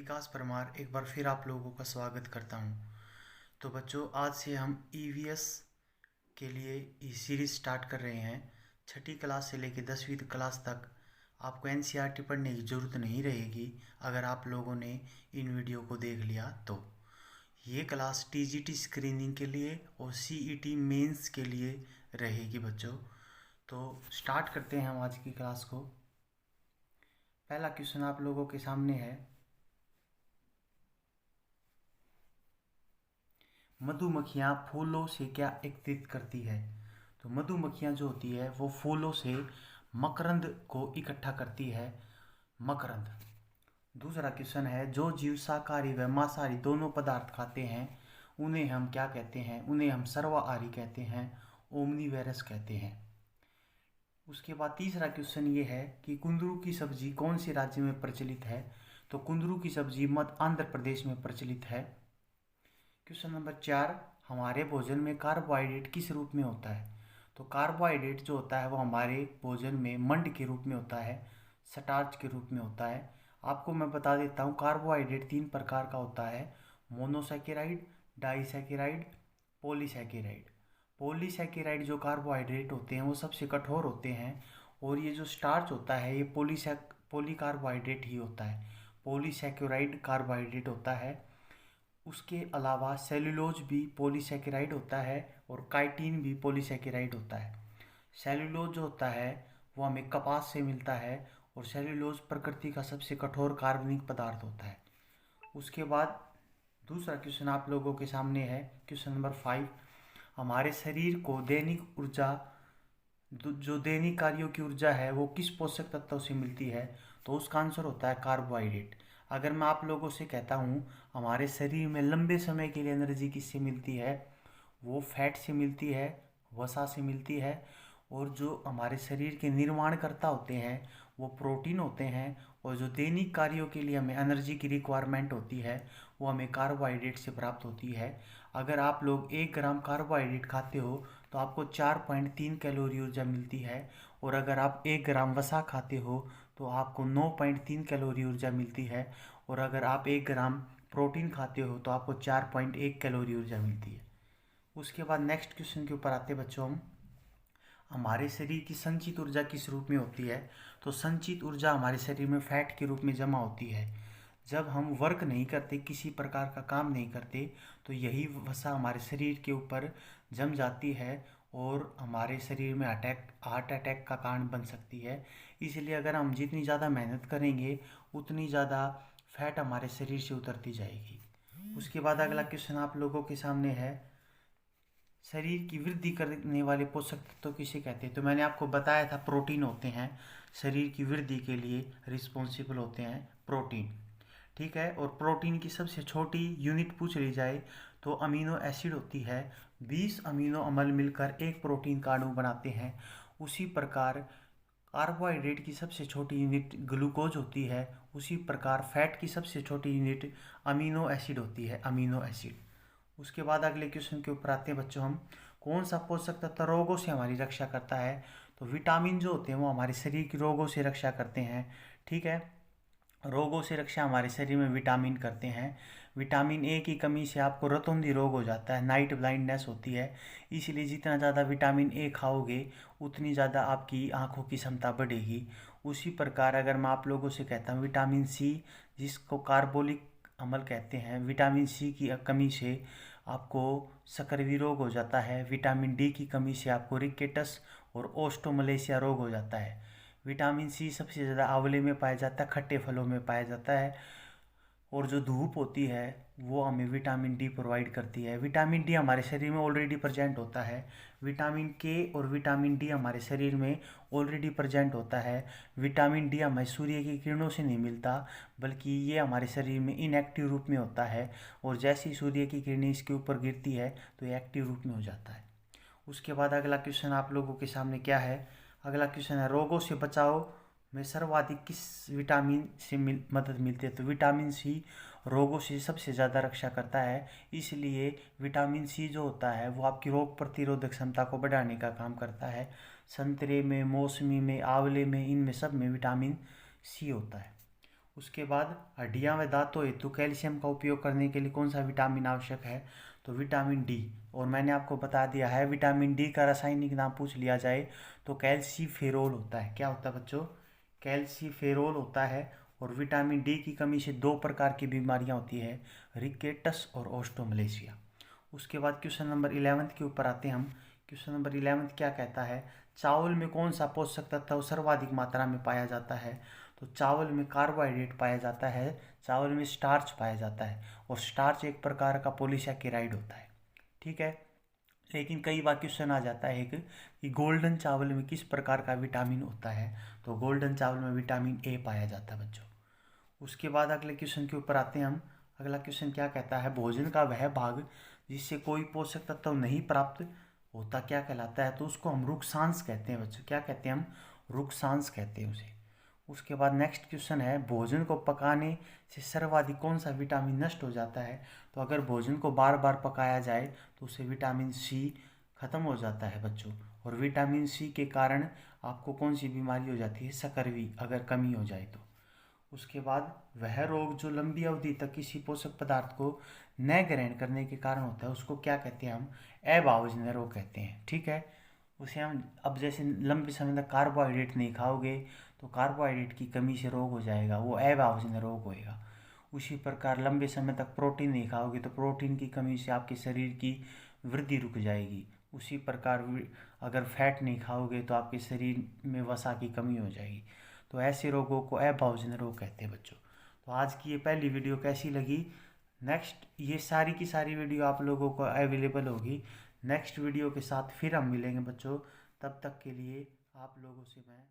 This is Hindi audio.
विकास परमार एक बार फिर आप लोगों का स्वागत करता हूं। तो बच्चों, आज से हम ईवीएस के लिए ये सीरीज़ स्टार्ट कर रहे हैं। छठी क्लास से लेकर 10वीं क्लास तक आपको एनसीईआरटी पढ़ने की ज़रूरत नहीं रहेगी अगर आप लोगों ने इन वीडियो को देख लिया तो। ये क्लास टीजीटी स्क्रीनिंग के लिए और सीईटी मेंस के लिए रहेगी बच्चों। तो स्टार्ट करते हैं हम आज की क्लास को। पहला क्वेश्चन आप लोगों के सामने है, मधुमक्खियाँ फूलों से क्या एकत्रित करती है। तो मधुमक्खियाँ जो होती है वो फूलों से मकरंद को इकट्ठा करती है, मकरंद। दूसरा क्वेश्चन है, जो जीव शाकाहारी व मांसाहारी दोनों पदार्थ खाते हैं उन्हें हम क्या कहते हैं। उन्हें हम सर्वाहारी कहते हैं, ओमनीवेरस कहते हैं। उसके बाद तीसरा क्वेश्चन ये है कि कुंदरू की सब्जी कौन से राज्य में प्रचलित है। तो कुंदरू की सब्जी मध्य आंध्र प्रदेश में प्रचलित है। क्वेश्चन नंबर 4, हमारे भोजन में कार्बोहाइड्रेट किस रूप में होता है। तो कार्बोहाइड्रेट जो होता है वो हमारे भोजन में मंड के रूप में होता है, स्टार्च के रूप में होता है। आपको मैं बता देता हूँ, कार्बोहाइड्रेट 3 प्रकार का होता है, मोनोसैकेराइड, डाइसैकेराइड, पॉलीसैकेराइड। पॉलीसैकेराइड जो कार्बोहाइड्रेट होते हैं वो सबसे कठोर होते हैं, और ये जो स्टार्च होता है ये पॉलीकार्बोहाइड्रेट ही होता है, पॉलीसैकेराइड कार्बोहाइड्रेट होता है। उसके अलावा सेलुलोज भी पॉलीसैकेराइड होता है और काइटिन भी पॉलीसैकेराइड होता है। सेलुलोज जो होता है वो हमें कपास से मिलता है, और सेलुलोज प्रकृति का सबसे कठोर कार्बनिक पदार्थ होता है। उसके बाद दूसरा क्वेश्चन आप लोगों के सामने है, क्वेश्चन नंबर 5, हमारे शरीर को दैनिक ऊर्जा, जो दैनिक कार्यों की ऊर्जा है वो किस पोषक तत्व से मिलती है। तो उसका आंसर होता है कार्बोहाइड्रेट। अगर मैं आप लोगों से कहता हूँ हमारे शरीर में लंबे समय के लिए एनर्जी किससे मिलती है, वो फैट से मिलती है, वसा से मिलती है। और जो हमारे शरीर के निर्माणकर्ता होते हैं वो प्रोटीन होते हैं, और जो दैनिक कार्यों के लिए हमें एनर्जी की रिक्वायरमेंट होती है वो हमें कार्बोहाइड्रेट से प्राप्त होती है। अगर आप लोग 1 ग्राम कार्बोहाइड्रेट खाते हो तो आपको 4.3 कैलोरी ऊर्जा मिलती है, और अगर आप 1 ग्राम वसा खाते हो तो आपको 9.3 कैलोरी ऊर्जा मिलती है, और अगर आप 1 ग्राम प्रोटीन खाते हो तो आपको 4.1 कैलोरी ऊर्जा मिलती है। उसके बाद नेक्स्ट क्वेश्चन के ऊपर आते बच्चों हम, हमारे शरीर की संचित ऊर्जा किस रूप में होती है। तो संचित ऊर्जा हमारे शरीर में फैट के रूप में जमा होती है। जब हम वर्क नहीं करते, किसी प्रकार का काम नहीं करते, तो यही वसा हमारे शरीर के ऊपर जम जाती है और हमारे शरीर में हार्ट अटैक का कारण बन सकती है। इसलिए अगर हम जितनी ज़्यादा मेहनत करेंगे उतनी ज़्यादा फैट हमारे शरीर से उतरती जाएगी। उसके बाद अगला क्वेश्चन आप लोगों के सामने है, शरीर की वृद्धि करने वाले पोषक तत्व किसे कहते हैं। तो मैंने आपको बताया था प्रोटीन होते हैं, शरीर की वृद्धि के लिए रिस्पॉन्सिबल होते हैं प्रोटीन, ठीक है। और प्रोटीन की सबसे छोटी यूनिट पूछ ली जाए तो अमीनो एसिड होती है। 20 अमीनो अम्ल मिलकर एक प्रोटीन का अणु बनाते हैं। उसी प्रकार कार्बोहाइड्रेट की सबसे छोटी यूनिट ग्लूकोज होती है, उसी प्रकार फैट की सबसे छोटी यूनिट अमीनो एसिड होती है, अमीनो एसिड। उसके बाद अगले क्वेश्चन के ऊपर आते हैं बच्चों हम, कौन सा पोषक तत्व रोगों से हमारी रक्षा करता है। तो विटामिन जो होते हैं वो हमारे शरीर की रोगों से रक्षा करते हैं, ठीक है। रोगों से रक्षा हमारे शरीर में विटामिन करते हैं। विटामिन ए की कमी से आपको रतौंधी रोग हो जाता है, नाइट ब्लाइंडनेस होती है। इसलिए जितना ज़्यादा विटामिन ए खाओगे उतनी ज़्यादा आपकी आँखों की क्षमता बढ़ेगी। उसी प्रकार अगर मैं आप लोगों से कहता हूँ विटामिन सी, जिसको कार्बोलिक अम्ल कहते हैं, विटामिन सी की कमी से आपको सकरवी रोग हो जाता है। विटामिन डी की कमी से आपको रिकेटस और ओस्टोमलेशिया रोग हो जाता है। विटामिन सी सबसे ज़्यादा आंवले में पाया जाता है, खट्टे फलों में पाया जाता है। और जो धूप होती है वो हमें विटामिन डी प्रोवाइड करती है। विटामिन डी हमारे शरीर में ऑलरेडी प्रेजेंट होता है। विटामिन के और विटामिन डी हमारे शरीर में ऑलरेडी प्रेजेंट होता है। विटामिन डी हमें सूर्य की किरणों से नहीं मिलता, बल्कि ये हमारे शरीर में इनएक्टिव रूप में होता है, और जैसे ही सूर्य की किरणें इसके ऊपर गिरती है तो ये एक्टिव रूप में हो जाता है। उसके बाद अगला क्वेश्चन आप लोगों के सामने क्या है, अगला क्वेश्चन है, रोगों से बचाव में सर्वाधिक किस विटामिन से मदद मिलती है। तो विटामिन सी रोगों से सबसे ज़्यादा रक्षा करता है। इसलिए विटामिन सी जो होता है वो आपकी रोग प्रतिरोधक क्षमता को बढ़ाने का काम करता है। संतरे में, मौसमी में, आंवले में, इनमें सब में विटामिन सी होता है। उसके बाद हड्डियां व दांतों हेतु कैल्शियम का उपयोग करने के लिए कौन सा विटामिन आवश्यक है, तो विटामिन डी। और मैंने आपको बता दिया है विटामिन डी का रासायनिक नाम पूछ लिया जाए तो कैल्सीफेरोल होता है। क्या होता है बच्चों, कैल्सीफेरोल होता है। और विटामिन डी की कमी से दो प्रकार की बीमारियां होती है, रिकेटस और ओस्टोमलेशिया। उसके बाद क्वेश्चन नंबर 11 के ऊपर आते हैं हम। क्वेश्चन नंबर 11 क्या कहता है, चावल में कौन सा पोषक तत्व सर्वाधिक मात्रा में पाया जाता है, तो चावल में कार्बोहाइड्रेट पाया जाता है, चावल में स्टार्च पाया जाता है। और स्टार्च एक प्रकार का पॉलीसैकेराइड होता है, ठीक है। लेकिन कई बार क्वेश्चन आ जाता है कि गोल्डन चावल में किस प्रकार का विटामिन होता है, तो गोल्डन चावल में विटामिन ए पाया जाता है बच्चों। उसके बाद अगले क्वेश्चन के ऊपर आते हैं हम। अगला क्वेश्चन क्या कहता है, भोजन का वह भाग जिससे कोई पोषक तत्व नहीं प्राप्त होता क्या कहलाता है, तो उसको हम रुक्षांश कहते हैं बच्चों। क्या कहते हैं हम, रुक्षांश कहते हैं उसे। उसके बाद नेक्स्ट क्वेश्चन है, भोजन को पकाने से सर्वाधिक कौन सा विटामिन नष्ट हो जाता है, तो अगर भोजन को बार बार पकाया जाए तो उससे विटामिन सी खत्म हो जाता है बच्चों। और विटामिन सी के कारण आपको कौन सी बीमारी हो जाती है, सकरवी, अगर कमी हो जाए तो। उसके बाद वह रोग जो लंबी अवधि तक किसी पोषक पदार्थ को न ग्रहण करने के कारण होता है उसको क्या कहते हैं, हम अभावजन्य रोग कहते हैं, ठीक है। उसे हम अब जैसे लंबे समय तक कार्बोहाइड्रेट नहीं खाओगे तो कार्बोहाइड्रेट की कमी से रोग हो जाएगा, वो अभावजन्य रोग होएगा। उसी प्रकार लंबे समय तक प्रोटीन नहीं खाओगे तो प्रोटीन की कमी से आपके शरीर की वृद्धि रुक जाएगी। उसी प्रकार अगर फैट नहीं खाओगे तो आपके शरीर में वसा की कमी हो जाएगी। तो ऐसे रोगों को अभावजन्य रोग कहते हैं बच्चों। तो आज की ये पहली वीडियो कैसी लगी, नेक्स्ट ये सारी की सारी वीडियो आप लोगों को अवेलेबल होगी नेक्स्ट वीडियो के साथ, फिर हम मिलेंगे बच्चों। तब तक के लिए आप लोगों से मैं